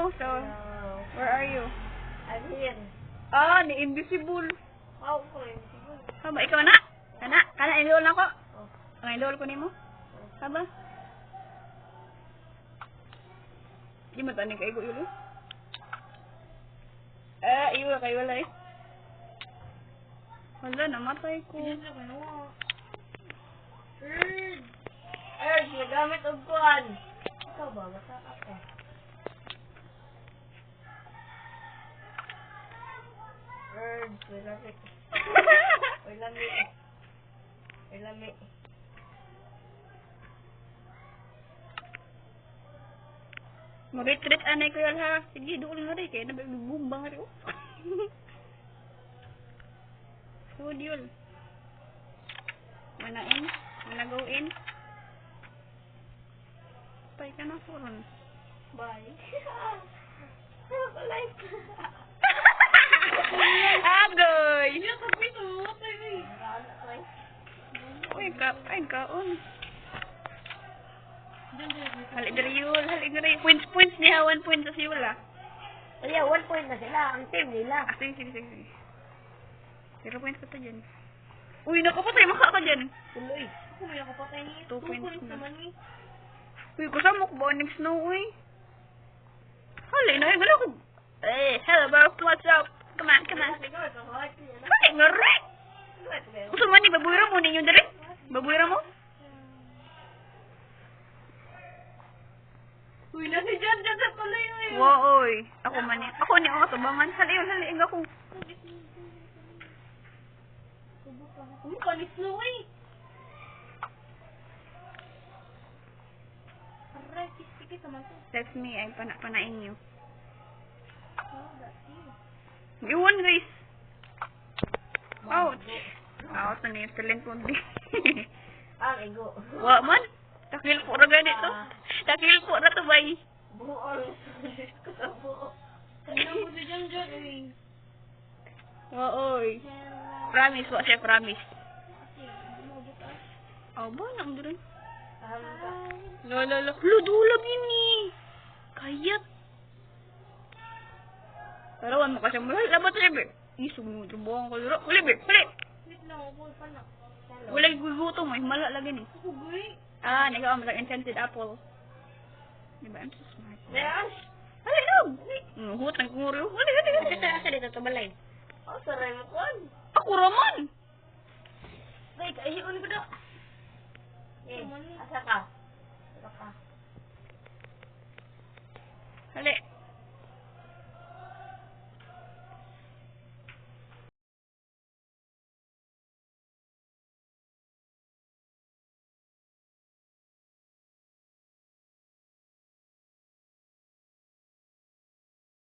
mo. So, Hello. where are you? I'm here. Ah, ni invisible. Wow, ko invisible. Haba, ikaw na? Kana idol na ko? Oh. Ang idol ko nimo? Haba? Di mo tanig kay Gulo? Iyo kay wala eh. Wala, namatay ko. Urge, nagamit og kuan. Ikaw ba? Basta ako. Urge, may lamig. May lamig. May lamig. Mag-retreat anay ko yun ha. Sige, doon nga rin. Kaya nabibumbang rin. So, yun. Manain. Managawin. Pay ka na po ron. Bye. Like. Agoy! Uy, kain kaon. Halik dari yun. Points niya. 1 point sa siya wala. Kaya 1 point na sila. Ang team nila. Sige. 0 points ka to dyan. Uy, nakapatay. Maka ka dyan. Tuloy. Ako may nakapatay niya. 2 points na. naman ni. Uy, kasama ko ba next snow, uy? Hali na, wala ko. Eh, hello bro, what's up? Come on. Hali nga rin. Gusto man ni, babuira mo ninyo dali. Babuira mo? Uy, nasi dyan sa tuloy ngayon. Wow, oy. Ako man ni. Ako ni, ako tubangan. Hali, nga ko. Uy, panis na eh. Aray, kistikit naman to. That's me, ay panain niyo. Oh, that's you. You won race. Ouch. Ouch, ano yung talent mo di. Ego. Wa man. Takil po ra ganito. Takil po ra to bay. Buol. Buol. Ano mo si John eh. Oy. Promise, wa siya promise. Oh, ba nang dun? Lolo. Ludulag ini. Kayat. Tarawan mo kasi mula. Labat libe. Isong mo. Buwang ko luro. Libe. Wait lang, ako pa na. Wala gugutom eh. Mala lagi ni. Ako gay. Nagawa mo lang enchanted apple. Diba? I'm so smart. Yes. Hali, no. Hutang kumuro. Hali. Asa dito tumalay. Oh, saray mo kon. Ako raman. Wait, ayun ko na. Eh, asa ka? Asa ka?